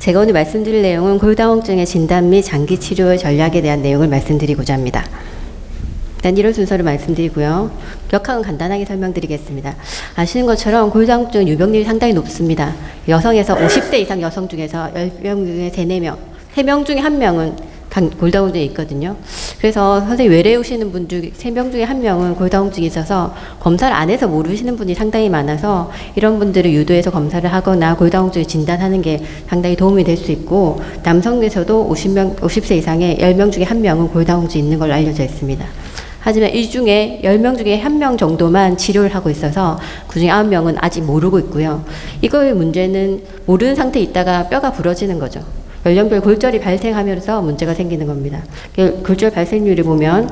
제가 오늘 말씀드릴 내용은 골다공증의 진단 및 장기 치료 전략에 대한 내용을 말씀드리고자 합니다. 일단 이런 순서를 말씀드리고요. 역학은 간단하게 설명드리겠습니다. 아시는 것처럼 골다공증 유병률이 상당히 높습니다. 여성에서 50세 이상 여성 중에서 10명 중에 3명, 3명 중에 1명은 골다공증이 있거든요. 그래서 선생님 외래 오시는 분 중 3명 중에 1명은 골다공증이 있어서 검사를 안 해서 모르시는 분이 상당히 많아서 이런 분들을 유도해서 검사를 하거나 골다공증을 진단하는 게 상당히 도움이 될 수 있고, 남성에서도 50세 이상의 10명 중에 1명은 골다공증이 있는 걸로 알려져 있습니다. 하지만 이 중에 10명 중에 1명 정도만 치료를 하고 있어서 그 중에 9명은 아직 모르고 있고요. 이거의 문제는 모르는 상태에 있다가 뼈가 부러지는 거죠. 연령별 골절이 발생하면서 문제가 생기는 겁니다. 골절 발생률을 보면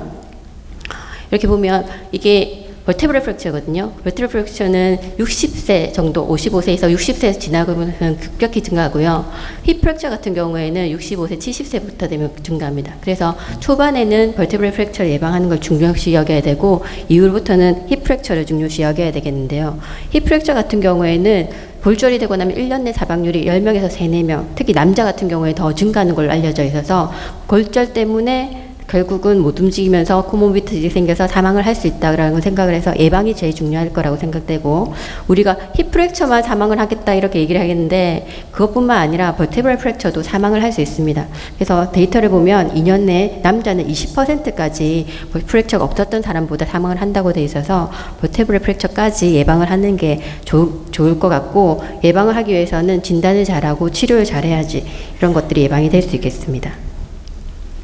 이렇게 보면 이게 버테브럴 프랙처거든요. 버테브럴 프랙처는 60세 정도, 55세에서 60세 지나면 급격히 증가하고요. 힙 프랙처 같은 경우에는 65세, 70세부터 되면 증가합니다. 그래서 초반에는 버테브럴 프랙처를 예방하는 걸 중요시 여겨야 되고, 이후부터는 힙 프랙처를 중요시 여겨야 되겠는데요. 힙 프랙처 같은 경우에는 골절이 되고 나면 1년 내 사망률이 10명에서 3, 4명, 특히 남자 같은 경우에 더 증가하는 걸로 알려져 있어서 골절 때문에 결국은 못 움직이면서 코모비티가 생겨서 사망을 할 수 있다라는 생각을 해서 예방이 제일 중요할 거라고 생각되고, 우리가 힙 프랙처만 사망을 하겠다 이렇게 얘기를 하겠는데 그것뿐만 아니라 버테브럴 프랙처도 사망을 할 수 있습니다. 그래서 데이터를 보면 2년 내에 남자는 20%까지 프랙처가 없었던 사람보다 사망을 한다고 돼 있어서 버테브럴 프랙처까지 예방을 하는 게 좋을 것 같고, 예방을 하기 위해서는 진단을 잘하고 치료를 잘해야지 이런 것들이 예방이 될 수 있겠습니다.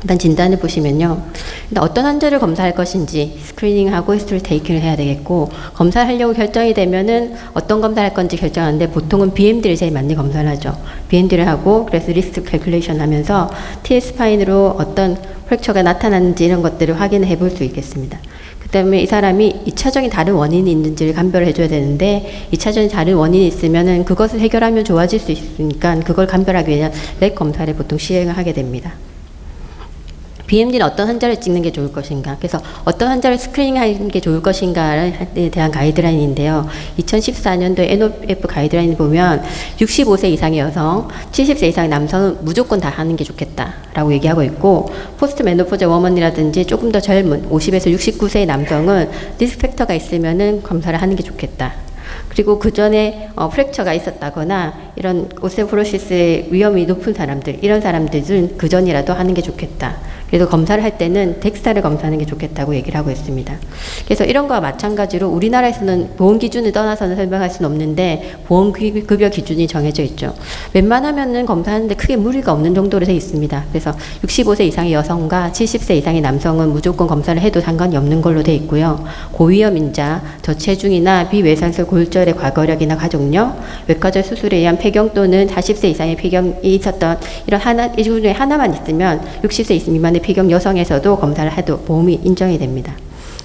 일단 진단을 보시면요. 일단 어떤 환자를 검사할 것인지 스크리닝하고 히스토리 테이킹을 해야 되겠고, 검사를 하려고 결정이 되면은 어떤 검사를 할 건지 결정하는데 보통은 BMD를 제일 많이 검사를 하죠. BMD를 하고 그래서 리스크 캘큘레이션 하면서 TS파인으로 어떤 프랙처가 나타났는지 이런 것들을 확인해 볼 수 있겠습니다. 그 다음에 이 사람이 2차적인 다른 원인이 있는지를 감별을 해줘야 되는데, 2차적인 다른 원인이 있으면은 그것을 해결하면 좋아질 수 있으니까 그걸 감별하기 위한 렉 검사를 보통 시행을 하게 됩니다. BMD는 어떤 환자를 찍는 게 좋을 것인가, 그래서 어떤 환자를 스크리닝하는 게 좋을 것인가에 대한 가이드라인인데요. 2014년도에 NOF 가이드라인을 보면 65세 이상의 여성, 70세 이상의 남성은 무조건 다 하는 게 좋겠다라고 얘기하고 있고, 포스트 메노포즈 워먼이라든지 조금 더 젊은 50에서 69세의 남성은 리스크 팩터가 있으면은 검사를 하는 게 좋겠다. 그리고 그 전에 프랙처가 있었다거나 이런 오스테오포로시스의 위험이 높은 사람들, 이런 사람들은 그 전이라도 하는 게 좋겠다. 그래서 검사를 할 때는 덱스타를 검사하는 게 좋겠다고 얘기를 하고 있습니다. 그래서 이런 거와 마찬가지로 우리나라에서는 보험 기준을 떠나서는 설명할 수는 없는데 보험급여 기준이 정해져 있죠. 웬만하면은 검사하는데 크게 무리가 없는 정도로 되어 있습니다. 그래서 65세 이상의 여성과 70세 이상의 남성은 무조건 검사를 해도 상관이 없는 걸로 되어 있고요. 고위험 인자, 저체중이나 비외상술 골절의 과거력이나 가족력, 외과적 수술에 의한 폐경 또는 40세 이상의 폐경이 있었던 이 중에 하나만 있으면 60세 미만의 폐경 여성에서도 검사를 해도 보험이 인정이 됩니다.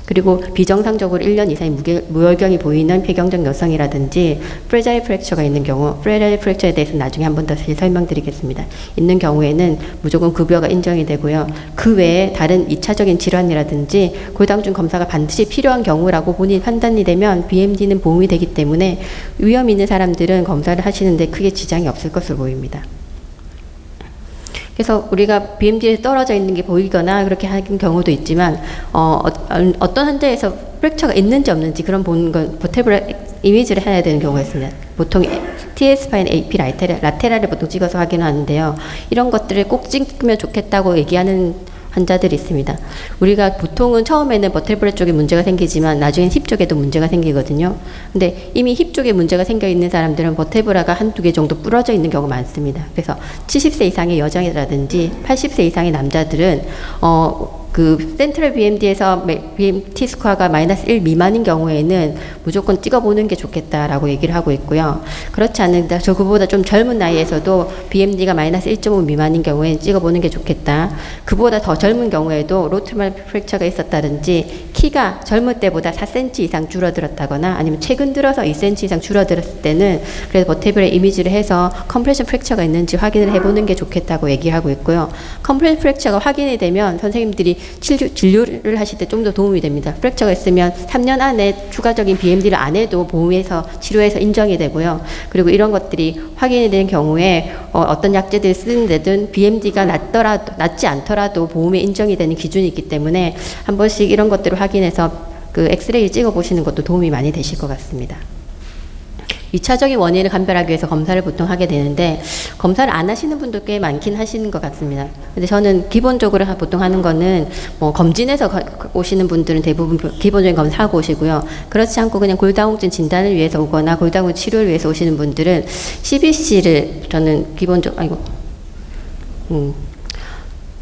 그리고 비정상적으로 1년 이상의 무혈경이 보이는 폐경적 여성이라든지 프레자일 프랙처가 있는 경우, 프레자일 프랙처에 대해서 나중에 한 번 더 설명드리겠습니다. 있는 경우에는 무조건 급여가 인정이 되고요. 그 외에 다른 2차적인 질환이라든지 골다공증 검사가 반드시 필요한 경우라고 본인 판단이 되면 BMD는 보험이 되기 때문에 위험 있는 사람들은 검사를 하시는데 크게 지장이 없을 것으로 보입니다. 그래서 우리가 BMD에 떨어져 있는 게 보이거나 그렇게 하는 경우도 있지만, 어떤 환자에서 프랙처가 있는지 없는지 그런 보는 건 버테브럴 이미지를 해야 되는 경우가 있습니다. 보통 TS파인 AP 라테랄을 보통 찍어서 확인하는데요. 이런 것들을 꼭 찍으면 좋겠다고 얘기하는 환자들이 있습니다. 우리가 보통은 처음에는 버테브럴 쪽에 문제가 생기지만 나중엔 힙 쪽에도 문제가 생기거든요. 근데 이미 힙 쪽에 문제가 생겨 있는 사람들은 버테브라가 한두 개 정도 부러져 있는 경우가 많습니다. 그래서 70세 이상의 여성이라든지 80세 이상의 남자들은 그 센트럴 BMD에서 BMT 스코어가 마이너스 1 미만인 경우에는 무조건 찍어보는 게 좋겠다라고 얘기를 하고 있고요. 그렇지 않는다, 그보다 좀 젊은 나이에서도 BMD가 마이너스 1.5 미만인 경우에는 찍어보는 게 좋겠다. 그보다 더 젊은 경우에도 로트말 프랙처가 있었다든지 키가 젊을 때보다 4cm 이상 줄어들었다거나 아니면 최근 들어서 2cm 이상 줄어들었을 때는 그래서 버테브럴 이미지를 해서 컴프레션 프랙처가 있는지 확인을 해보는 게 좋겠다고 얘기하고 있고요. 컴프레션 프랙처가 확인이 되면 선생님들이 진료를 하실 때 좀 더 도움이 됩니다. 프랙처가 있으면 3년 안에 추가적인 BMD를 안 해도 보험에서 치료해서 인정이 되고요. 그리고 이런 것들이 확인이 된 경우에 어떤 약제들을 쓰는 데든 BMD가 낫지 않더라도 보험에 인정이 되는 기준이 있기 때문에 한 번씩 이런 것들을 확인해서 그 엑스레이 찍어 보시는 것도 도움이 많이 되실 것 같습니다. 2차적인 원인을 감별하기 위해서 검사를 보통 하게 되는데 검사를 안 하시는 분도 꽤 많긴 하시는 것 같습니다. 근데 저는 기본적으로 보통 하는 거는 뭐 검진해서 오시는 분들은 대부분 기본적인 검사하고 오시고요. 그렇지 않고 그냥 골다공증 진단을 위해서 오거나 골다공증 치료를 위해서 오시는 분들은 CBC를 저는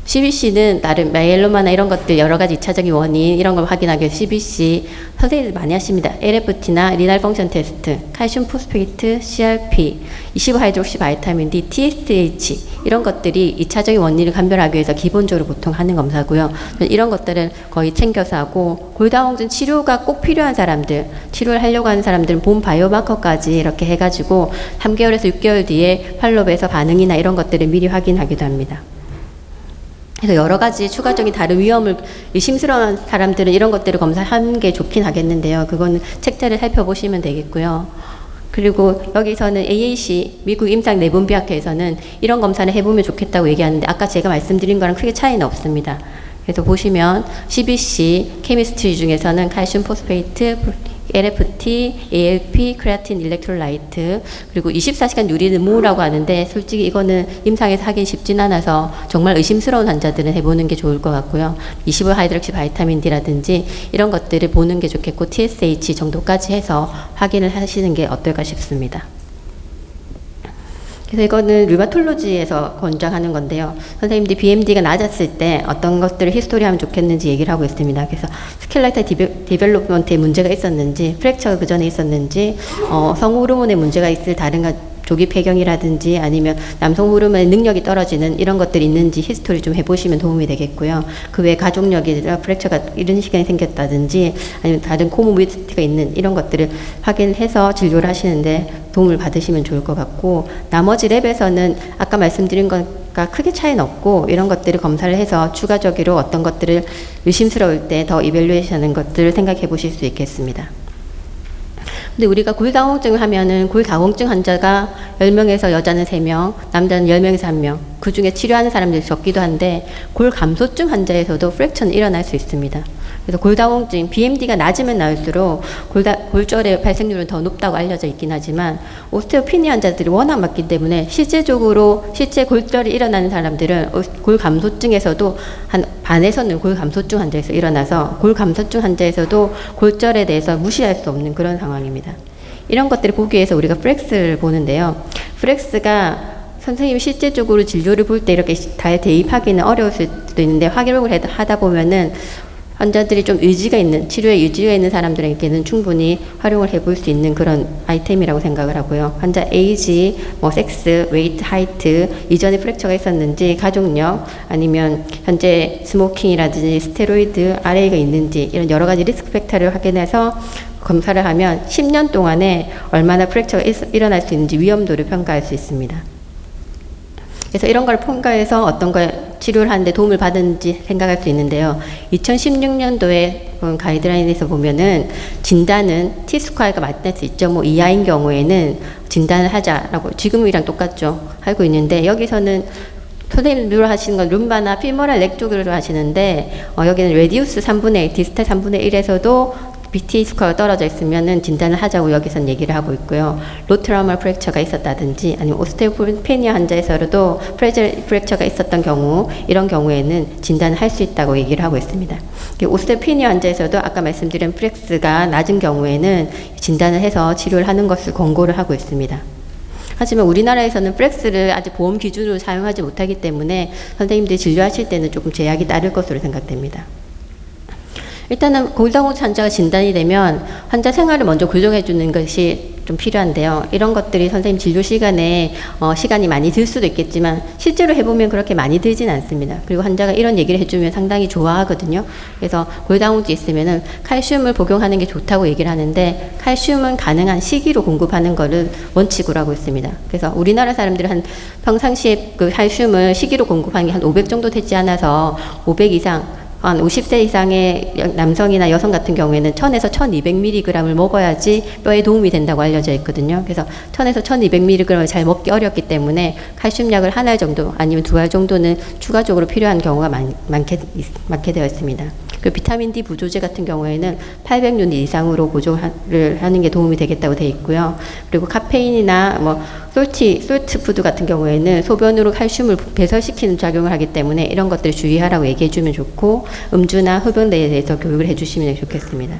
CBC는 나름 마이엘로마나 이런 것들 여러 가지 2차적인 원인 이런 걸 확인하기 위해서 CBC 선생님들 많이 하십니다. LFT나 리날 펑션 테스트, 칼슘 포스페이트, CRP, 25하이드록시 바이타민 D, TSH 이런 것들이 2차적인 원인을 감별하기 위해서 기본적으로 보통 하는 검사고요. 이런 것들은 거의 챙겨서 하고 골다공증 치료가 꼭 필요한 사람들, 치료를 하려고 하는 사람들은 본 바이오마커까지 이렇게 해가지고 3개월에서 6개월 뒤에 팔로업에서 반응이나 이런 것들을 미리 확인하기도 합니다. 그래서 여러 가지 추가적인 다른 위험을 의심스러운 사람들은 이런 것들을 검사하는 게 좋긴 하겠는데요. 그거는 책자를 살펴보시면 되겠고요. 그리고 여기서는 AAC, 미국 임상내분비학회에서는 이런 검사를 해보면 좋겠다고 얘기하는데 아까 제가 말씀드린 거랑 크게 차이는 없습니다. 그래서 보시면 CBC, 케미스트리 중에서는 칼슘 포스페이트, LFT, ALP, 크레아틴 일렉트롤라이트 그리고 24시간 누리는 무라고 하는데 솔직히 이거는 임상에서 하긴 쉽진 않아서 정말 의심스러운 환자들은 해보는 게 좋을 것 같고요. 25하이드록시 바이타민 D라든지 이런 것들을 보는 게 좋겠고 TSH 정도까지 해서 확인을 하시는 게 어떨까 싶습니다. 그래서 이거는 류마톨로지에서 권장하는 건데요. 선생님들이 BMD가 낮았을 때 어떤 것들을 히스토리하면 좋겠는지 얘기를 하고 있습니다. 그래서 스켈레탈 디벨롭먼트에 문제가 있었는지, 프랙처가 그 전에 있었는지, 성호르몬에 문제가 있을 다른 조기 폐경이라든지 아니면 남성 호르몬의 능력이 떨어지는 이런 것들이 있는지 히스토리 좀 해보시면 도움이 되겠고요. 그 외에 가족력이나 프랙처가 이런 시간이 생겼다든지 아니면 다른 코모비디티가 있는 이런 것들을 확인해서 진료를 하시는데 도움을 받으시면 좋을 것 같고 나머지 랩에서는 아까 말씀드린 것과 크게 차이는 없고 이런 것들을 검사를 해서 추가적으로 어떤 것들을 의심스러울 때 더 이벨루에이션 하는 것들을 생각해 보실 수 있겠습니다. 근데 우리가 골다공증을 하면은 골다공증 환자가 10명에서 여자는 3명, 남자는 10명에서 1명, 그 중에 치료하는 사람들이 적기도 한데 골감소증 환자에서도 프랙처는 일어날 수 있습니다. 그래서 골다공증, BMD가 낮으면 나올수록 골절의 발생률은 더 높다고 알려져 있긴 하지만 오스테오피니 환자들이 워낙 많기 때문에 실제 골절이 일어나는 사람들은 골감소증에서도 한 반에서는 골감소증 환자에서 일어나서 골감소증 환자에서도 골절에 대해서 무시할 수 없는 그런 상황입니다. 이런 것들을 보기 위해서 우리가 프렉스를 보는데요. 프렉스가 선생님이 실제적으로 진료를 볼 때 이렇게 다 대입하기는 어려울 수도 있는데 확인을 하다 보면은 환자들이 좀 치료에 의지가 있는 사람들에게는 충분히 활용을 해볼 수 있는 그런 아이템이라고 생각을 하고요. 환자 에이지, 섹스, 웨이트, 하이트, 이전에 프랙처가 있었는지, 가족력, 아니면 현재 스모킹이라든지 스테로이드, RA가 있는지 이런 여러 가지 리스크 팩터를 확인해서 검사를 하면 10년 동안에 얼마나 프랙처가 일어날 수 있는지 위험도를 평가할 수 있습니다. 그래서 이런 걸 평가해서 어떤 걸 치료를 하는데 도움을 받은지 생각할 수 있는데요. 2016년도에 가이드라인에서 보면은 진단은 T-스퀘어가 마이너스 2.5 이하인 경우에는 진단을 하자라고 지금이랑 똑같죠. 하고 있는데 여기서는 선생님들 하시는 건 룸바나 피모랄 렉 쪽으로 하시는데 여기는 레디우스 3분의 1, 디스탈 3분의 1에서도 BT 스코어가 떨어져 있으면은 진단을 하자고 여기선 얘기를 하고 있고요. 로트라우마 프랙처가 있었다든지 아니면 오스테오페니아 환자에서도 프랙처가 있었던 경우 이런 경우에는 진단을 할 수 있다고 얘기를 하고 있습니다. 오스테오페니아 환자에서도 아까 말씀드린 프렉스가 낮은 경우에는 진단을 해서 치료를 하는 것을 권고를 하고 있습니다. 하지만 우리나라에서는 프렉스를 아직 보험 기준으로 사용하지 못하기 때문에 선생님들이 진료하실 때는 조금 제약이 따를 것으로 생각됩니다. 일단은 골다공증 환자가 진단이 되면 환자 생활을 먼저 교정해 주는 것이 좀 필요한데요. 이런 것들이 선생님 진료 시간에 시간이 많이 들 수도 있겠지만 실제로 해보면 그렇게 많이 들진 않습니다. 그리고 환자가 이런 얘기를 해주면 상당히 좋아하거든요. 그래서 골다공증 있으면은 칼슘을 복용하는 게 좋다고 얘기를 하는데 칼슘은 가능한 시기로 공급하는 거를 원칙으로 하고 있습니다. 그래서 우리나라 사람들은 한 평상시에 그 칼슘을 시기로 공급하는 게 한 500 정도 되지 않아서 500 이상 한 50세 이상의 남성이나 여성 같은 경우에는 1000에서 1200mg을 먹어야지 뼈에 도움이 된다고 알려져 있거든요. 그래서 1000에서 1200mg을 잘 먹기 어렵기 때문에 칼슘약을 한 알 정도 아니면 두 알 정도는 추가적으로 필요한 경우가 많게 되어 있습니다. 그리고 비타민 D 부조제 같은 경우에는 800유닛 이상으로 보조를 하는 게 도움이 되겠다고 되어 있고요. 그리고 카페인이나 뭐 솔트 푸드 같은 경우에는 소변으로 칼슘을 배설시키는 작용을 하기 때문에 이런 것들을 주의하라고 얘기해 주면 좋고, 음주나 흡연에 대해서 교육을 해 주시면 좋겠습니다.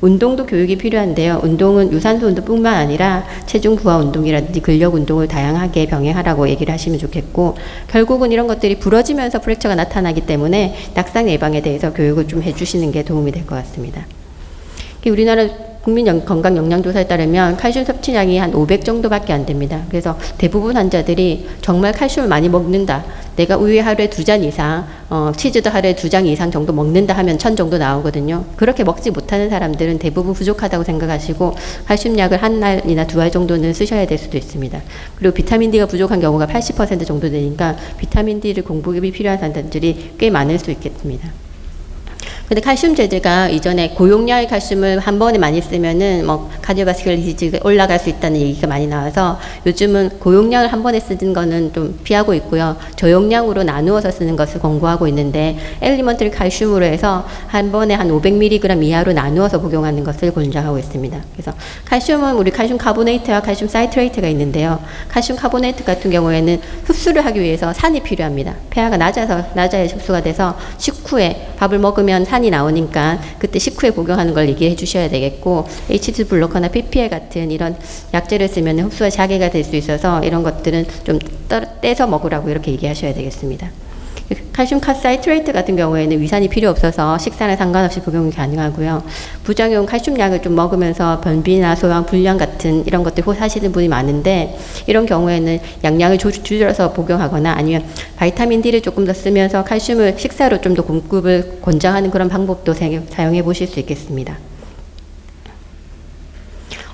운동도 교육이 필요한데요. 운동은 유산소 운동뿐만 아니라 체중 부하 운동이라든지 근력 운동을 다양하게 병행하라고 얘기를 하시면 좋겠고, 결국은 이런 것들이 부러지면서 프랙처가 나타나기 때문에 낙상 예방에 대해서 교육을 좀 해주시는 게 도움이 될 것 같습니다. 우리나라 국민 건강 영양조사에 따르면 칼슘 섭취량이 한 500 정도밖에 안 됩니다. 그래서 대부분 환자들이 정말 칼슘을 많이 먹는다, 내가 우유 하루에 2잔 이상, 치즈도 하루에 2장 이상 정도 먹는다 하면 1000 정도 나오거든요. 그렇게 먹지 못하는 사람들은 대부분 부족하다고 생각하시고 칼슘약을 한 알이나 2알 정도는 쓰셔야 될 수도 있습니다. 그리고 비타민 D가 부족한 경우가 80% 정도 되니까 비타민 D를 공급이 필요한 사람들이 꽤 많을 수 있겠습니다. 근데 칼슘 제제가 이전에 고용량의 칼슘을 한 번에 많이 쓰면은 뭐 카디오바스큘러 디지즈가 올라갈 수 있다는 얘기가 많이 나와서 요즘은 고용량을 한 번에 쓰는 거는 좀 피하고 있고요. 저용량으로 나누어서 쓰는 것을 권고하고 있는데, 엘리먼트리 칼슘으로 해서 한 번에 한 500mg 이하로 나누어서 복용하는 것을 권장하고 있습니다. 그래서 칼슘은 우리 칼슘 카보네이트와 칼슘 사이트레이트가 있는데요. 칼슘 카보네이트 같은 경우에는 흡수를 하기 위해서 산이 필요합니다. 폐하가 낮아야 흡수가 돼서 식후에 밥을 먹으면 산이 나오니까 그때 식후에 복용하는 걸 얘기해 주셔야 되겠고, H2 블로커나 PPL 같은 이런 약제를 쓰면 흡수가 자괴가 될 수 있어서 이런 것들은 좀 떼서 먹으라고 이렇게 얘기하셔야 되겠습니다. 칼슘 사이트레이트 같은 경우에는 위산이 필요 없어서 식사랑 상관없이 복용이 가능하고요. 부작용 칼슘약을 좀 먹으면서 변비나 소화 불량 같은 이런 것들 호소하시는 분이 많은데, 이런 경우에는 양량을 줄여서 복용하거나 아니면 바이타민 D를 조금 더 쓰면서 칼슘을 식사로 좀 더 공급을 권장하는 그런 방법도 사용해 보실 수 있겠습니다.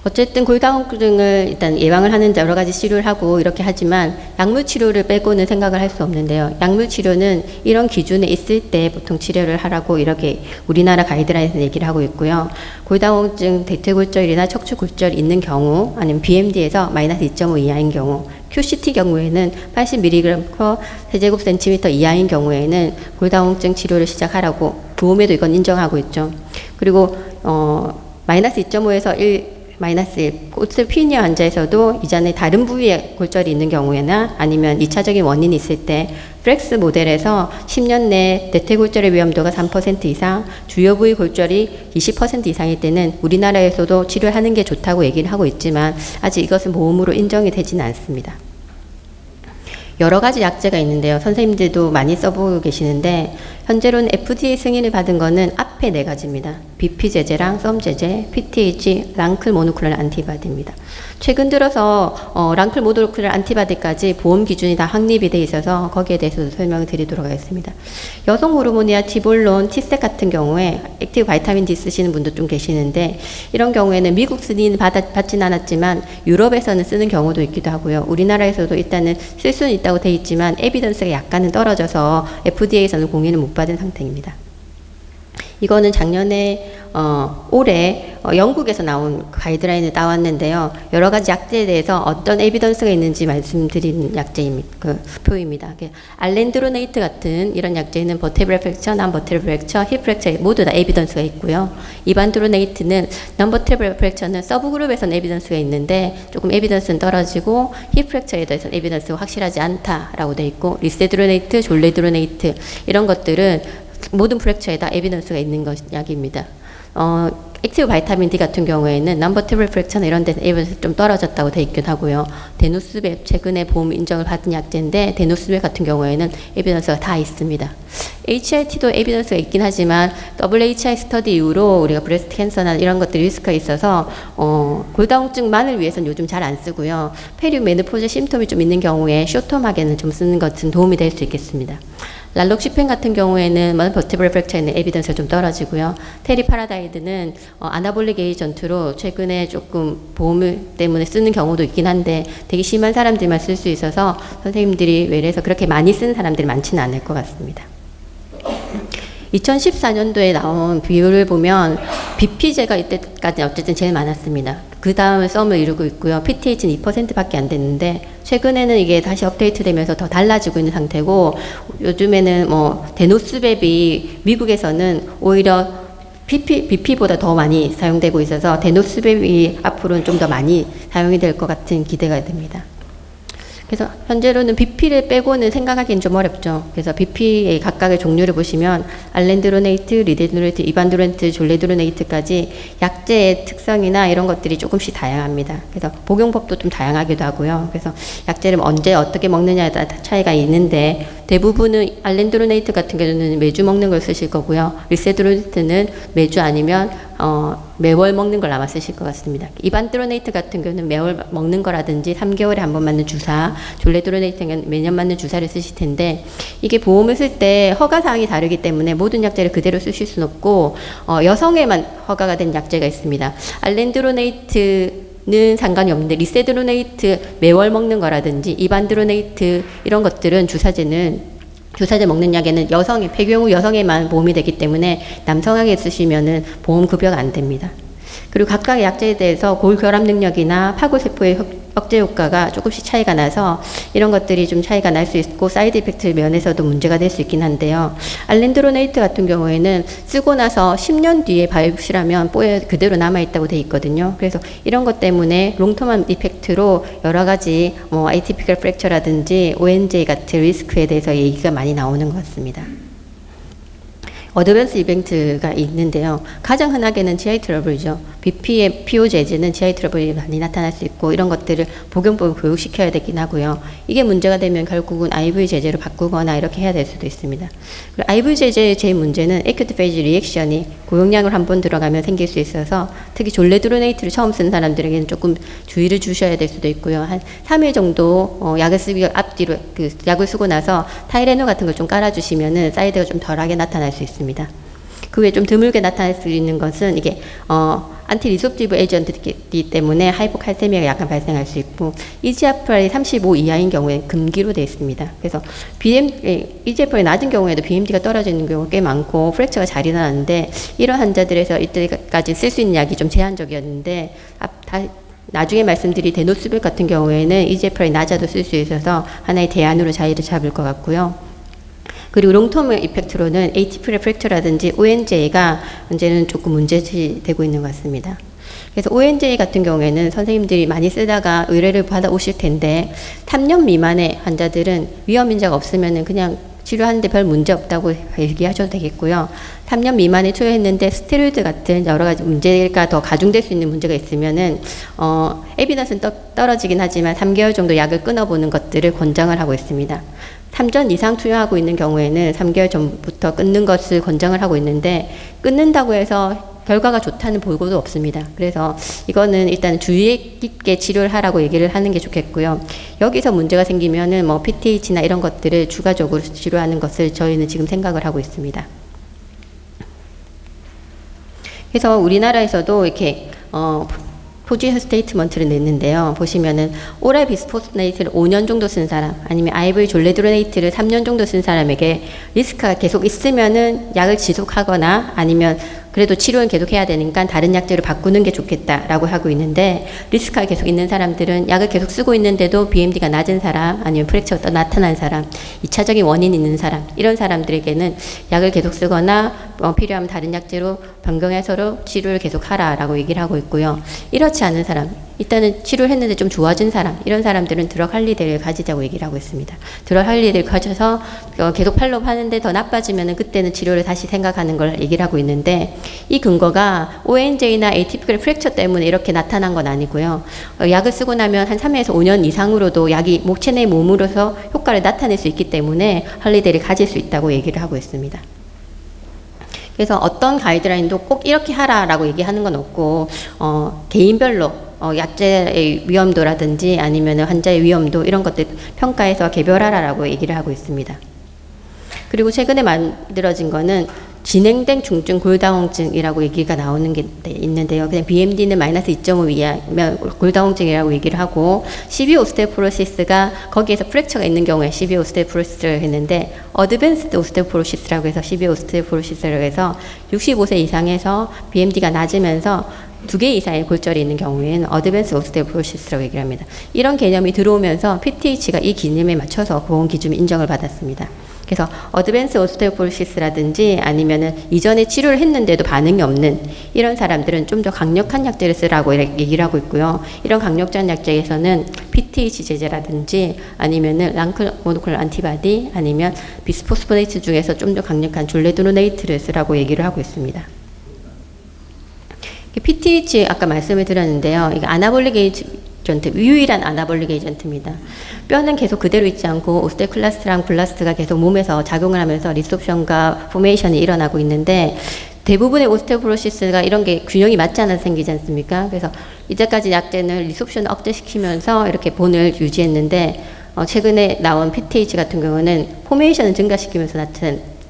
어쨌든 골다공증을 일단 예방을 하는 여러 가지 치료를 하고 이렇게 하지만 약물 치료를 빼고는 생각을 할 수 없는데요. 약물 치료는 이런 기준에 있을 때 보통 치료를 하라고 이렇게 우리나라 가이드라인에서 얘기를 하고 있고요. 골다공증, 대퇴골절이나 척추골절이 있는 경우, 아니면 BMD에서 마이너스 2.5 이하인 경우, QCT 경우에는 80mg 세제곱센티미터 이하인 경우에는 골다공증 치료를 시작하라고 보험에도 이건 인정하고 있죠. 그리고 마이너스 2.5에서 1 마이너스 1, 오스테오피니아 환자에서도 이전에 다른 부위에 골절이 있는 경우에나 아니면 2차적인 원인이 있을 때 프렉스 모델에서 10년 내 대퇴골절의 위험도가 3% 이상, 주요 부위 골절이 20% 이상일 때는 우리나라에서도 치료하는 게 좋다고 얘기를 하고 있지만 아직 이것은 보험으로 인정이 되지는 않습니다. 여러 가지 약제가 있는데요. 선생님들도 많이 써보고 계시는데, 현재로는 FDA 승인을 받은 거는 앞에 4가지입니다. BP 제제랑 썸 제제, PTH, 랑클 모노클로널 안티바디입니다. 최근 들어서 랑클 모노클로널 안티바디까지 보험 기준이 다 확립이 돼 있어서 거기에 대해서도 설명을 드리도록 하겠습니다. 여성 호르몬이나 티볼론, 티스텍 같은 경우에 액티브 바이타민 D 쓰시는 분도 좀 계시는데, 이런 경우에는 미국 승인을 받진 않았지만 유럽에서는 쓰는 경우도 있기도 하고요. 우리나라에서도 일단은 쓸 수는 있다고 돼 있지만 에비던스가 약간은 떨어져서 FDA에서는 공인을 못 받은 상태입니다. 이거는 작년에 올해 영국에서 나온 가이드라인을 따왔는데요. 여러 가지 약제에 대해서 어떤 에비던스가 있는지 말씀드리는 약제입니다. 그 표입니다. 알렌드로네이트 같은 이런 약제는 버테브럴 프랙처, 난버테브럴 프랙처, 힙 프랙처 모두 다 에비던스가 있고요. 이반드로네이트는 난버테브럴 프랙처는 서브그룹에서는 에비던스가 있는데 조금 에비던스는 떨어지고 힙 프랙처에 대해서는 에비던스가 확실하지 않다라고 되어 있고, 리세드로네이트, 졸레드로네이트 이런 것들은 모든 프랙처에다 에비던스가 있는 약입니다. 액티브 바이타민 D 같은 경우에는 넘버테블 프랙처나 이런 데서 에비던스 좀 떨어졌다고 돼 있긴 하고요. 데노스베 최근에 보험 인정을 받은 약제인데, 데노스베 같은 경우에는 에비던스가 다 있습니다. HIT도 에비던스가 있긴 하지만 WHI 스터디 이후로 우리가 브레스트 캔서나 이런 것들 리스크가 있어서 골다공증만을 위해서는 요즘 잘 안 쓰고요. 페리메노포즈 심톰이 좀 있는 경우에 쇼톰하게는 좀 쓰는 것은 도움이 될 수 있겠습니다. 랄록시펜 같은 경우에는 버티블 프랙처에는 에비던스가 좀 떨어지고요. 테리파라다이드는 아나볼릭 에이전트로 최근에 조금 보험 때문에 쓰는 경우도 있긴 한데 되게 심한 사람들만 쓸 수 있어서 선생님들이 외래에서 그렇게 많이 쓰는 사람들이 많지는 않을 것 같습니다. 2014년도에 나온 비율을 보면 BP제가 이때까지 어쨌든 제일 많았습니다. 그 다음에 썸을 이루고 있고요. PTH는 2%밖에 안 됐는데 최근에는 이게 다시 업데이트되면서 더 달라지고 있는 상태고, 요즘에는 뭐 데노스베비 미국에서는 오히려 BP보다 더 많이 사용되고 있어서 데노스베비 앞으로는 좀 더 많이 사용이 될 것 같은 기대가 됩니다. 그래서 현재로는 BP를 빼고는 생각하기는 좀 어렵죠. 그래서 BP의 각각의 종류를 보시면 알렌드로네이트, 리데드로네이트, 이반드로네이트, 졸레드로네이트까지 약제의 특성이나 이런 것들이 조금씩 다양합니다. 그래서 복용법도 좀 다양하기도 하고요. 그래서 약제를 언제 어떻게 먹느냐에 따라 차이가 있는데, 대부분은 알렌드로네이트 같은 경우는 매주 먹는 걸 쓰실 거고요. 리세드로네이트는 매주 아니면 매월 먹는 걸 아마 쓰실 것 같습니다. 이반드로네이트 같은 경우는 매월 먹는 거라든지 3개월에 한 번 맞는 주사, 졸레드로네이트는 매년 맞는 주사를 쓰실 텐데, 이게 보험을 쓸 때 허가 사항이 다르기 때문에 모든 약제를 그대로 쓰실 수는 없고, 여성에만 허가가 된 약제가 있습니다. 알렌드로네이트는 상관이 없는데 리세드로네이트 매월 먹는 거라든지 이반드로네이트 이런 것들은 주사제 먹는 약에는 여성의 폐경후 여성에만 보험이 되기 때문에 남성에게 쓰시면은 보험 급여가 안 됩니다. 그리고 각각의 약제에 대해서 골결합 능력이나 파골세포의 억제 효과가 조금씩 차이가 나서 이런 것들이 좀 차이가 날 수 있고, 사이드 이펙트 면에서도 문제가 될 수 있긴 한데요. 알렌드로네이트 같은 경우에는 쓰고 나서 10년 뒤에 바이오프시라면 뽀에 그대로 남아있다고 돼 있거든요. 그래서 이런 것 때문에 롱텀한 이펙트로 여러 가지 아티피컬 프랙처라든지 ONJ 같은 리스크에 대해서 얘기가 많이 나오는 것 같습니다. 어드밴스 이벤트가 있는데요. 가장 흔하게는 GI 트러블이죠. BP의 PO 제제는 GI 트러블이 많이 나타날 수 있고, 이런 것들을 복용법을 교육시켜야 되긴 하고요. 이게 문제가 되면 결국은 IV 제제로 바꾸거나 이렇게 해야 될 수도 있습니다. 그리고 IV 제제의 제일 문제는 에큐트 페이지 리액션이 고용량으로 한번 들어가면 생길 수 있어서, 특히 졸레드로네이트를 처음 쓴 사람들에게는 조금 주의를 주셔야 될 수도 있고요. 한 3일 정도 약을 쓰기 앞뒤로 약을 쓰고 나서 타이레놀 같은 걸 좀 깔아주시면은 사이드가 좀 덜하게 나타날 수 있습니다. 그 외에 좀 드물게 나타날 수 있는 것은 이게 안티리소프티브 에이전트이기 때문에 하이포칼세미아가 약간 발생할 수 있고, EGFR이 35 이하인 경우에 금기로 되어 있습니다. 그래서 EGFR이 낮은 경우에도 BMD가 떨어지는 경우가 꽤 많고 프랙처가 잘 일어나는데, 이런 환자들에서 이때까지 쓸 수 있는 약이 좀 제한적이었는데, 나중에 말씀드릴 데노스벨 같은 경우에는 EGFR이 낮아도 쓸 수 있어서 하나의 대안으로 자리를 잡을 것 같고요. 그리고 롱텀 이펙트로는 ATP 프랙처라든지 ONJ가 현재는 조금 문제되고 있는 것 같습니다. 그래서 ONJ 같은 경우에는 선생님들이 많이 쓰다가 의뢰를 받아오실 텐데, 3년 미만의 환자들은 위험 인자가 없으면 그냥 치료하는데 별 문제 없다고 얘기하셔도 되겠고요. 3년 미만에 투여했는데 스테로이드 같은 여러 가지 문제가 더 가중될 수 있는 문제가 있으면은 에비던스는 떨어지긴 하지만 3개월 정도 약을 끊어보는 것들을 권장을 하고 있습니다. 3전 이상 투여하고 있는 경우에는 3개월 전부터 끊는 것을 권장을 하고 있는데, 끊는다고 해서 결과가 좋다는 보고도 없습니다. 그래서 이거는 일단 주의 깊게 치료를 하라고 얘기를 하는 게 좋겠고요. 여기서 문제가 생기면은 PTH나 이런 것들을 추가적으로 치료하는 것을 저희는 지금 생각을 하고 있습니다. 그래서 우리나라에서도 이렇게 포지션 스테이트먼트를 냈는데요. 보시면은 오랄 비스포스네이트를 5년 정도 쓴 사람, 아니면 IV 졸레드로네이트를 3년 정도 쓴 사람에게 리스크가 계속 있으면은 약을 지속하거나, 아니면 그래도 치료는 계속 해야 되니까 다른 약제로 바꾸는 게 좋겠다라고 하고 있는데, 리스크가 계속 있는 사람들은 약을 계속 쓰고 있는데도 BMD가 낮은 사람, 아니면 프랙처가 또 나타난 사람, 2차적인 원인 있는 사람, 이런 사람들에게는 약을 계속 쓰거나 필요하면 다른 약제로 변경해서 치료를 계속 하라라고 얘기를 하고 있고요. 이렇지 않은 사람, 일단은 치료를 했는데 좀 좋아진 사람, 이런 사람들은 드럭 할리데이를 가지자고 얘기를 하고 있습니다. 드럭 할리데이를 가져서 계속 팔로우 하는데 더 나빠지면은 그때는 치료를 다시 생각하는 걸 얘기를 하고 있는데, 이 근거가 ONJ나 ATPL 프랙처 때문에 이렇게 나타난 건 아니고요. 약을 쓰고 나면 한 3에서 5년 이상으로도 약이 목체 내 몸으로서 효과를 나타낼 수 있기 때문에 할리데이를 가질 수 있다고 얘기를 하고 있습니다. 그래서 어떤 가이드라인도 꼭 이렇게 하라라고 얘기하는 건 없고, 개인별로 약제의 위험도라든지 아니면 환자의 위험도 이런 것들 평가해서 개별하라라고 얘기를 하고 있습니다. 그리고 최근에 만들어진 거는 진행된 중증 골다공증이라고 얘기가 나오는 게 있는데요. 그냥 BMD는 마이너스 2.5 이하면 골다공증이라고 얘기를 하고, 시비어 오스테오포로시스가 거기에서 프랙처가 있는 경우에 시비어 오스테오포로시스를 했는데, 어드밴스드 오스테오포로시스라고 해서 시비어 오스테오포로시스라고 해서 65세 이상에서 BMD가 낮으면서 2개 이상의 골절이 있는 경우에는 어드밴스 오스테오포로시스라고 얘기를 합니다. 이런 개념이 들어오면서 PTH가 이 개념에 맞춰서 보험 기준 인정을 받았습니다. 그래서 어드밴스 오스테오포로시스라든지 아니면은 이전에 치료를 했는데도 반응이 없는 이런 사람들은 좀 더 강력한 약제를 쓰라고 얘기를 하고 있고요. 이런 강력한 약제에서는 PTH 제제라든지 아니면은 랑클 모노클 안티바디 아니면 비스포스포네이트 중에서 좀 더 강력한 졸레드로네이트를 쓰라고 얘기를 하고 있습니다. PTH 아까 말씀을 드렸는데요. 이게 아나볼릭 에이전트, 유일한 아나볼릭 에이전트입니다. 뼈는 계속 그대로 있지 않고 오스테오클라스트랑 블라스트가 계속 몸에서 작용을 하면서 리소프션과 포메이션이 일어나고 있는데, 대부분의 오스테오포로시스가 이런 게 균형이 맞지 않아서 생기지 않습니까? 그래서 이제까지 약제는 리소프션을 억제시키면서 이렇게 본을 유지했는데, 최근에 나온 PTH 같은 경우는 포메이션을 증가시키면서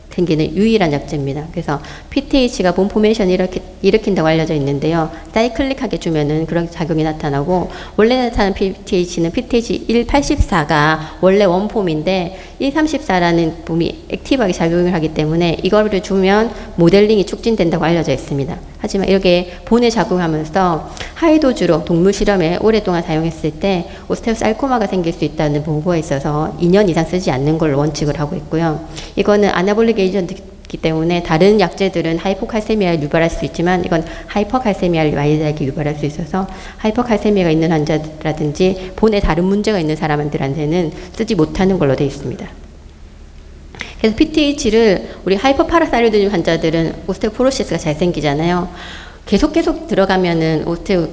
생기는 유일한 약제입니다. 그래서 PTH가 본 포메이션을 일으킨다고 알려져 있는데요. 사이클릭하게 주면은 그런 작용이 나타나고, 원래 나타나는 PTH는 PTH 184가 원래 원폼인데 134라는 봄이 액티브하게 작용을 하기 때문에 이거를 주면 모델링이 촉진된다고 알려져 있습니다. 하지만 이렇게 본에 작용하면서 하이도주로 동물 실험에 오랫동안 사용했을 때 오스테오살코마가 생길 수 있다는 보고가 있어서 2년 이상 쓰지 않는 걸로 원칙을 하고 있고요. 이거는 아나볼릭 에이전트이기 때문에 다른 약제들은 하이포칼세미아를 유발할 수 있지만 이건 하이퍼칼세미아를 와이드하게 유발할 수 있어서 하이퍼칼세미아가 있는 환자라든지 본에 다른 문제가 있는 사람들한테는 쓰지 못하는 걸로 되어 있습니다. 그래서 PTH를 우리 하이퍼파라사이로디즘 환자들은 오스테오포로시스가 잘 생기잖아요. 계속 들어가면은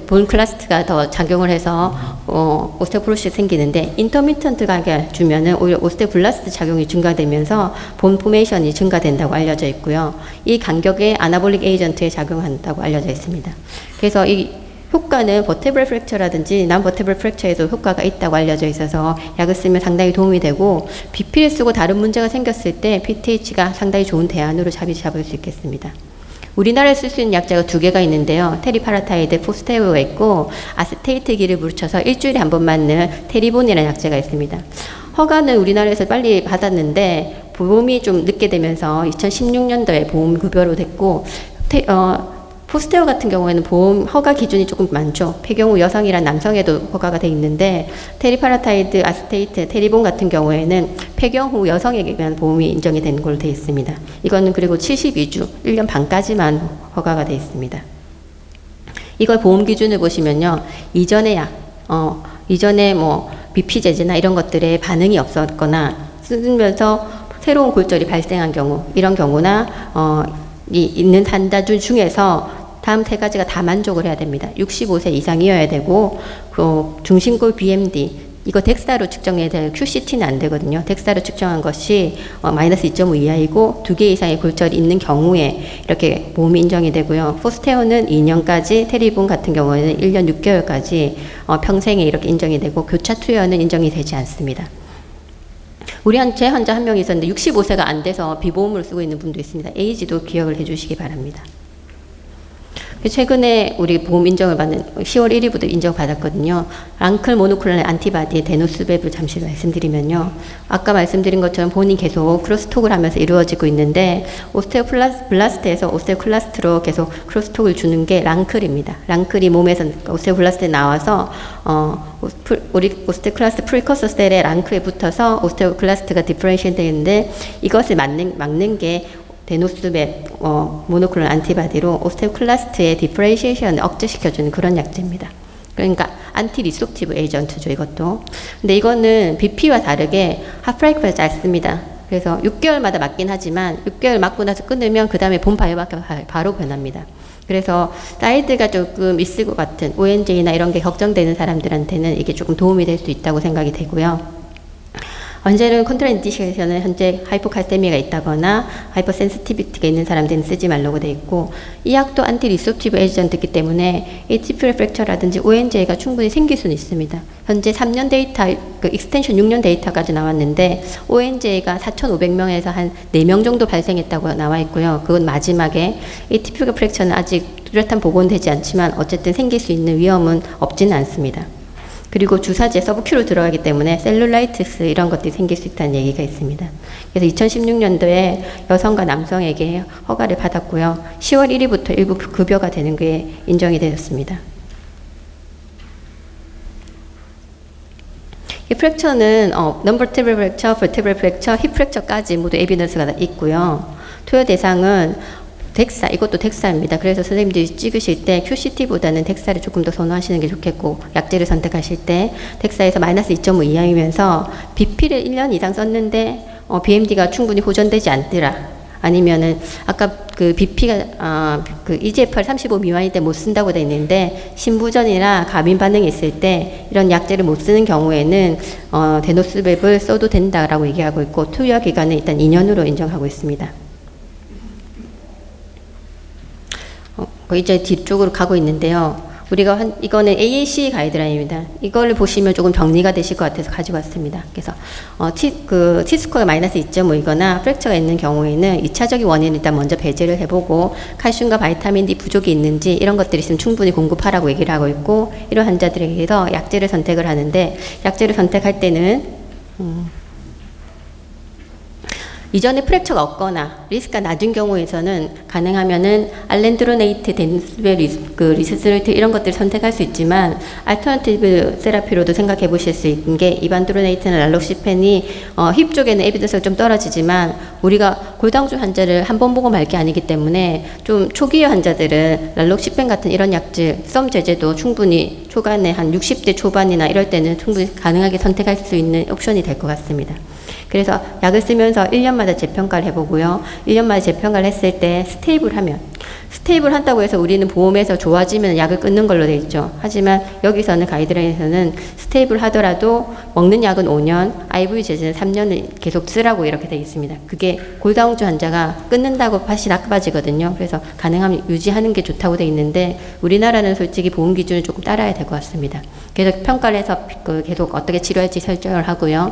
본 클라스트가 더 작용을 해서 오스테오포로시스 생기는데, 인터미턴트가 주면은 오히려 오스테오블라스트 작용이 증가되면서 본 포메이션이 증가된다고 알려져 있고요. 이 간격에 아나볼릭 에이전트에 작용한다고 알려져 있습니다. 그래서 이 효과는 버테브럴 프랙처라든지 난버테브럴 프랙처에도 효과가 있다고 알려져 있어서 약을 쓰면 상당히 도움이 되고, BP를 쓰고 다른 문제가 생겼을 때 PTH가 상당히 좋은 대안으로 잡을 수 있겠습니다. 우리나라에 쓸 수 있는 약제가 2개가 있는데요. 테리파라타이드 포스테오가 있고, 아스테이트기를 묻혀서 일주일에 한 번 맞는 테리본이라는 약제가 있습니다. 허가는 우리나라에서 빨리 받았는데 보험이 좀 늦게 되면서 2016년도에 보험 급여로 됐고, 포스테오 같은 경우에는 보험 허가 기준이 조금 많죠. 폐경후 여성이란 남성에도 허가가 돼 있는데, 테리파라타이드, 아스테이트, 테리본 같은 경우에는 폐경후 여성에게만 보험이 인정이 되는 걸로 되어 있습니다. 이거는 그리고 72주, 1년 반까지만 허가가 되어 있습니다. 이걸 보험 기준을 보시면요. 이전에 BP 제제나 이런 것들에 반응이 없었거나 쓰면서 새로운 골절이 발생한 경우, 이런 경우나 있는 환자들 중에서 다음 3가지가 다 만족을 해야 됩니다. 65세 이상이어야 되고, 중심골 BMD, 이거 덱사로 측정해야 돼요. QCT는 안 되거든요. 덱사로 측정한 것이 마이너스 2.5 이하이고 2개 이상의 골절이 있는 경우에 이렇게 보험이 인정이 되고요. 포스테오는 2년까지, 테리본 같은 경우에는 1년 6개월까지 평생에 이렇게 인정이 되고, 교차 투여는 인정이 되지 않습니다. 제 환자 한 명이 있었는데 65세가 안 돼서 비보험을 쓰고 있는 분도 있습니다. 에이지도 기억을 해주시기 바랍니다. 최근에 우리 보험 인정을 받는 10월 1일부터 인정받았거든요. 랑클 모노클론의 안티바디 데노스베브 잠시 말씀드리면요. 아까 말씀드린 것처럼 본인 계속 크로스톡을 하면서 이루어지고 있는데, 오스테오블라스트에서 오스테오클라스트로 계속 크로스톡을 주는 게 랑클입니다. 랑클이 몸에서 오스테오블라스트에 나와서 우리 오스테오클라스트 프리커서 셀의 랑크에 붙어서 오스테오클라스트가 디퍼런시에이트 되는데, 이것을 막는 게 데노스베 모노클론 안티바디로 오스테오클라스트의 디퍼런시에이션을 억제시켜주는 그런 약제입니다. 그러니까 안티리소프티브 에이전트죠, 이것도. 근데 이거는 BP와 다르게 하프라이프가 짧습니다. 그래서 6개월마다 맞긴 하지만 6개월 맞고 나서 끊으면 그 다음에 본 바이오마커가 바로 변합니다. 그래서 사이드가 조금 있을 것 같은 ONJ나 이런 게 걱정되는 사람들한테는 이게 조금 도움이 될 수 있다고 생각이 되고요. 원제는 컨트라인디케이션은 현재 하이포칼세미아가 있다거나 하이퍼센시티비티가 있는 사람들은 쓰지 말라고 되어 있고, 이 약도 안티리소프티브 에이전트이기 때문에 에이티피얼 프랙처라든지 ONJ가 충분히 생길 수는 있습니다. 현재 3년 데이터, 그 익스텐션 6년 데이터까지 나왔는데 ONJ가 4,500명에서 한 4명 정도 발생했다고 나와 있고요. 그건 마지막에 에티피컬 프랙처는 아직 뚜렷한 보고는 되지 않지만 어쨌든 생길 수 있는 위험은 없지는 않습니다. 그리고 주사제 서브큐로 들어가기 때문에 셀룰라이티스 이런 것들이 생길 수 있다는 얘기가 있습니다. 그래서 2016년도에 여성과 남성에게 허가를 받았고요. 10월 1일부터 일부 급여가 되는 게 인정이 되었습니다. 이 프랙처는 non-vertebral fracture, vertebral fracture, hip fracture까지 모두 에비던스가 있고요. 투여 대상은 덱사, 이것도 덱사입니다. 그래서 선생님들이 찍으실 때 QCT보다는 덱사를 조금 더 선호하시는 게 좋겠고, 약제를 선택하실 때 덱사에서 마이너스 2.5 이하이면서 BP를 1년 이상 썼는데 BMD가 충분히 호전되지 않더라. 아니면은 아까 그 BP가 그 EGFR 35 미만일 때 못 쓴다고 돼 있는데 신부전이나 가민 반응이 있을 때 이런 약제를 못 쓰는 경우에는 데노스웹을 써도 된다라고 얘기하고 있고 투여 기간은 일단 2년으로 인정하고 있습니다. 이제 뒤쪽으로 가고 있는데요. 우리가 이거는 AAC 가이드라인입니다. 이걸 보시면 조금 정리가 되실 것 같아서 가지고 왔습니다. 그래서 T스코어가 마이너스 2.5이거나 프랙처가 있는 경우에는 2차적인 원인을 일단 먼저 배제를 해보고 칼슘과 바이타민 D 부족이 있는지 이런 것들이 있으면 충분히 공급하라고 얘기를 하고 있고, 이런 환자들에게서 약제를 선택을 하는데, 약제를 선택할 때는 이전에 프랙처가 없거나 리스크가 낮은 경우에서는 가능하면은 알렌드로네이트, 데노스웹 리스스레이트 이런 것들을 선택할 수 있지만 알터너티브 세라피로도 생각해 보실 수 있는 게 이반드로네이트나 랄록시펜이 힙 쪽에는 에비던스가 좀 떨어지지만 우리가 골다공증 환자를 한 번 보고 말 게 아니기 때문에 좀 초기의 환자들은 랄록시펜 같은 이런 약질, 썸 제제도 충분히 초반에 한 60대 초반이나 이럴 때는 충분히 가능하게 선택할 수 있는 옵션이 될 것 같습니다. 그래서 약을 쓰면서 1년마다 재평가를 해보고요. 1년마다 재평가를 했을 때 스테이블 한다고 해서 우리는 보험에서 좋아지면 약을 끊는 걸로 돼 있죠. 하지만 여기서는 가이드라인에서는 스테이블 하더라도 먹는 약은 5년, IV 제제는 3년을 계속 쓰라고 이렇게 돼 있습니다. 그게 골다공증 환자가 끊는다고 다시 나빠지거든요. 그래서 가능하면 유지하는 게 좋다고 돼 있는데 우리나라는 솔직히 보험 기준을 조금 따라야 될 것 같습니다. 그래서 평가를 해서 계속 어떻게 치료할지 설정을 하고요.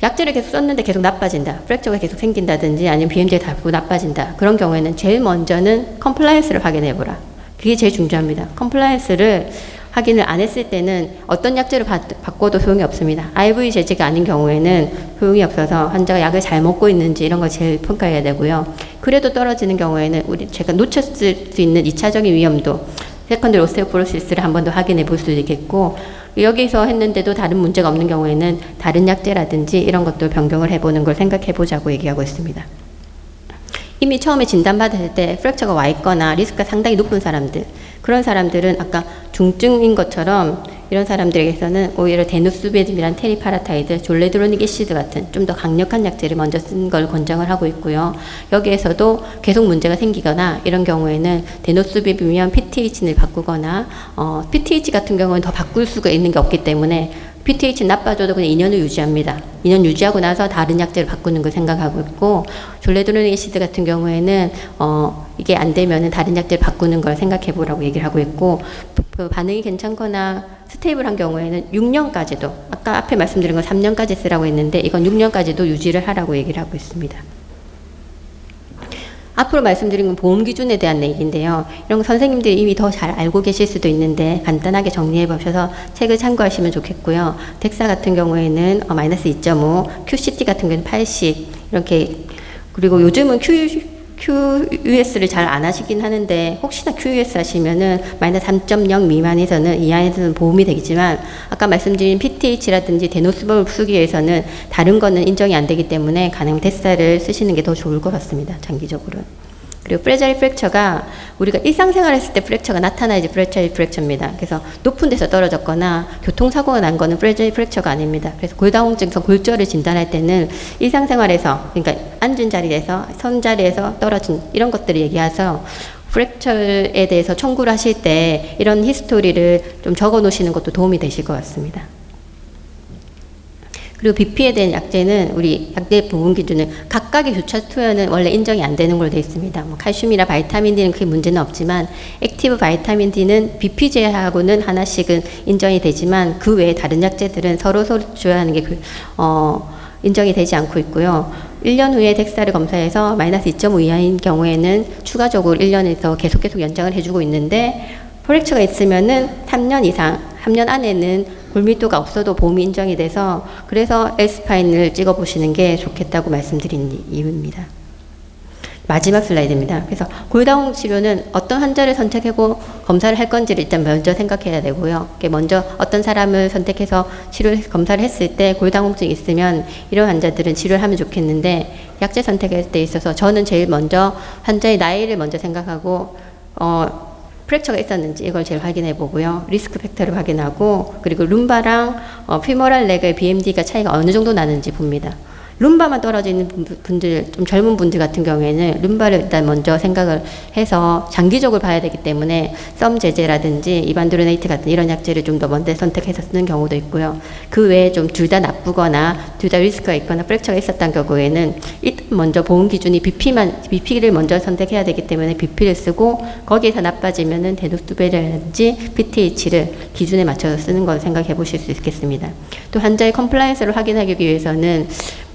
약제를 계속 썼는데 계속 나빠진다. 프랙처가 계속 생긴다든지 아니면 BMD가 자꾸 나빠진다. 그런 경우에는 제일 먼저는 컴플라이언스를 확인해보라. 그게 제일 중요합니다. 컴플라이언스를 확인을 안 했을 때는 어떤 약제를 바꿔도 소용이 없습니다. IV 제제가 아닌 경우에는 소용이 없어서 환자가 약을 잘 먹고 있는지 이런 걸 제일 평가해야 되고요. 그래도 떨어지는 경우에는 제가 놓쳤을 수 있는 2차적인 위험도 세컨더리 오스테오포로시스를 한 번 더 확인해 볼 수도 있겠고, 여기서 했는데도 다른 문제가 없는 경우에는 다른 약제라든지 이런 것도 변경을 해보는 걸 생각해 보자고 얘기하고 있습니다. 이미 처음에 진단받았을 때 프랙처가 와 있거나 리스크가 상당히 높은 사람들, 그런 사람들은 아까 중증인 것처럼 이런 사람들에게서는 오히려 데노스베즘이란 테리파라타이드, 졸레드로닉 애시드 같은 좀 더 강력한 약제를 먼저 쓰는 걸 권장을 하고 있고요. 여기에서도 계속 문제가 생기거나 이런 경우에는 데노스베즘이면 PTH를 바꾸거나 PTH 같은 경우는 더 바꿀 수가 있는 게 없기 때문에 PTH 나빠져도 그냥 2년을 유지합니다. 2년 유지하고 나서 다른 약제를 바꾸는 걸 생각하고 있고, 졸레드로닉 애시드 같은 경우에는 이게 안 되면은 다른 약제를 바꾸는 걸 생각해 보라고 얘기를 하고 있고, 그 반응이 괜찮거나 스테이블한 경우에는 6년까지도, 아까 앞에 말씀드린 건 3년까지 쓰라고 했는데 이건 6년까지도 유지를 하라고 얘기를 하고 있습니다. 앞으로 말씀드린 건 보험 기준에 대한 얘기인데요. 이런 거 선생님들이 이미 더 잘 알고 계실 수도 있는데 간단하게 정리해 보셔서 책을 참고하시면 좋겠고요. 덱사 같은 경우에는 마이너스 2.5, QCT 같은 경우에는 80 이렇게, 그리고 요즘은 QUS를 잘 안 하시긴 하는데 혹시나 QUS 하시면은 마이너스 3.0 미만에서는 이하에서는 보험이 되겠지만 아까 말씀드린 PTH라든지 데노스법을 쓰기 위해서는 다른 거는 인정이 안 되기 때문에 가능하면 덱사를 쓰시는 게 더 좋을 것 같습니다. 장기적으로. 그리고 프레자일 프랙처가 우리가 일상생활 했을 때 프랙처가 나타나야지 프레자일 프랙처입니다. 그래서 높은 데서 떨어졌거나 교통사고가 난 거는 프레자일 프랙처가 아닙니다. 그래서 골다공증성 골절을 진단할 때는 일상생활에서, 그러니까 앉은 자리에서, 선 자리에서 떨어진 이런 것들을 얘기해서 프랙처에 대해서 청구를 하실 때 이런 히스토리를 좀 적어 놓으시는 것도 도움이 되실 것 같습니다. 그리고 BP에 대한 약제는 우리 약제 보분 기준은 각각의 교차 투여는 원래 인정이 안 되는 걸로 되어 있습니다. 뭐 칼슘이나 바이타민 D는 크게 문제는 없지만 액티브 바이타민 D는 BP 제하고는 하나씩은 인정이 되지만 그 외에 다른 약제들은 서로 주어하는 게 인정이 되지 않고 있고요. 1년 후에 덱사를 검사해서 마이너스 2.5 이하인 경우에는 추가적으로 1년에서 계속 연장을 해주고 있는데 프랙처가 있으면은 3년 이상, 3년 안에는 골밀도가 없어도 보험이 인정이 돼서 그래서 L스파인을 찍어보시는 게 좋겠다고 말씀드린 이유입니다. 마지막 슬라이드입니다. 그래서 골다공 치료는 어떤 환자를 선택하고 검사를 할 건지를 일단 먼저 생각해야 되고요. 먼저 어떤 사람을 선택해서 검사를 했을 때 골다공증이 있으면 이런 환자들은 치료를 하면 좋겠는데 약제 선택할 때 있어서 저는 제일 먼저 환자의 나이를 먼저 생각하고 프랙처가 있었는지 이걸 제일 확인해 보고요. 리스크 팩터를 확인하고 그리고 룸바랑 피모랄 레그의 BMD가 차이가 어느 정도 나는지 봅니다. 룸바만 떨어져 있는 분들, 좀 젊은 분들 같은 경우에는 룸바를 일단 먼저 생각을 해서 장기적으로 봐야 되기 때문에 썸 제제라든지 이반드로네이트 같은 이런 약제를 좀 더 먼저 선택해서 쓰는 경우도 있고요. 그 외에 좀 둘 다 나쁘거나 둘 다 리스크가 있거나 프랙처가 있었던 경우에는 일단 먼저 보험 기준이 BP를 먼저 선택해야 되기 때문에 BP를 쓰고 거기에서 나빠지면은 데노스베라든지 PTH를 기준에 맞춰서 쓰는 걸 생각해 보실 수 있겠습니다. 또 환자의 컴플라이언스를 확인하기 위해서는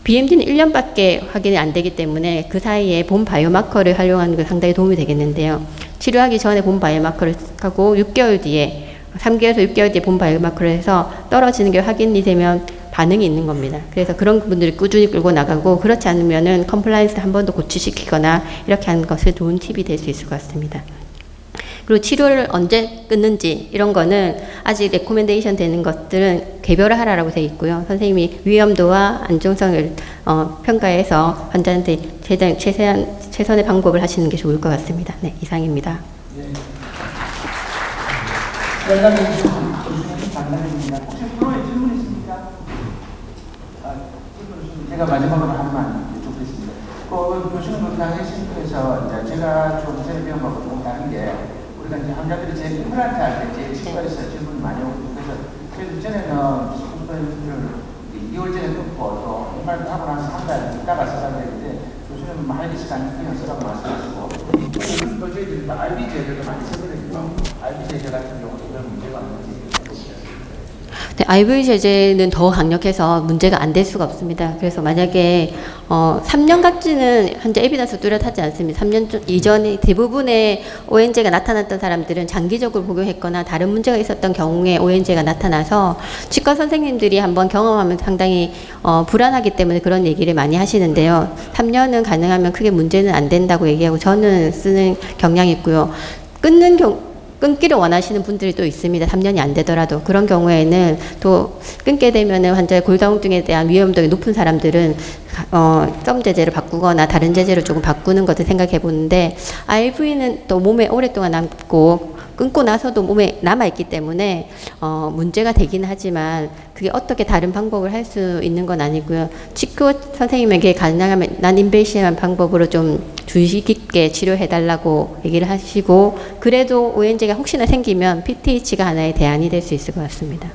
BMD는 1년밖에 확인이 안 되기 때문에 그 사이에 본 바이오마커를 활용하는 게 상당히 도움이 되겠는데요. 치료하기 전에 본 바이오마커를 하고 6개월 뒤에 3개월에서 6개월 뒤에 본 바이오마커를 해서 떨어지는 게 확인이 되면 반응이 있는 겁니다. 그래서 그런 분들이 꾸준히 끌고 나가고 그렇지 않으면은 컴플라이언스를 한 번 더 고치시키거나 이렇게 하는 것을 좋은 팁이 될 수 있을 것 같습니다. 그리고 치료를 언제 끊는지 이런 거는 아직 레코멘데이션 되는 것들은 개별화하라고 되어 있고요. 선생님이 위험도와 안정성을 평가해서 환자한테 최선의 방법을 하시는 게 좋을 것 같습니다. 네, 이상입니다. 네. 장관입니다. 혹시 프로에 질문 있습니까? 제가 마지막으로 한 말 여쭙겠습니다. 교수님 강의실에서 제가 좀 전에 배운 거하고 조금 다른 게 우리가 이제 환자들이 제일 임플란트 할 때 제일 치과에서 질문이 많이 오고 그래서 전에는 수술을 2월 전에 끊고 또 임플란트 하고 나서 한 달 있다가 쓰라고 했는데 교수님은 많이 시간이 그냥 쓰라고 말씀하시고 요즘 저희들이 RB 제제를 많이 쓰거든요. RB 제제 같은 경우도 그런 문제가 없는지. 네, IV 제제는 더 강력해서 문제가 안 될 수가 없습니다. 그래서 만약에 3년까지는 현재 에비던스 뚜렷하지 않습니다. 3년 이전에 대부분의 ONJ가 나타났던 사람들은 장기적으로 복용했거나 다른 문제가 있었던 경우에 ONJ가 나타나서 치과 선생님들이 한번 경험하면 상당히 불안하기 때문에 그런 얘기를 많이 하시는데요. 3년은 가능하면 크게 문제는 안 된다고 얘기하고 저는 쓰는 경향이 있고요. 끊기를 원하시는 분들이 또 있습니다. 3년이 안 되더라도. 그런 경우에는 또 끊게 되면은 환자의 골다공증에 대한 위험도가 높은 사람들은 썸 제제를 바꾸거나 다른 제제를 조금 바꾸는 것을 생각해 보는데 IV는 또 몸에 오랫동안 남고 끊고 나서도 몸에 남아있기 때문에 문제가 되긴 하지만 그게 어떻게 다른 방법을 할 수 있는 건 아니고요. 치과 선생님에게 가능하면 난인베이시한 방법으로 좀 주의 깊게 치료해달라고 얘기를 하시고 그래도 ONJ가 혹시나 생기면 PTH가 하나의 대안이 될 수 있을 것 같습니다.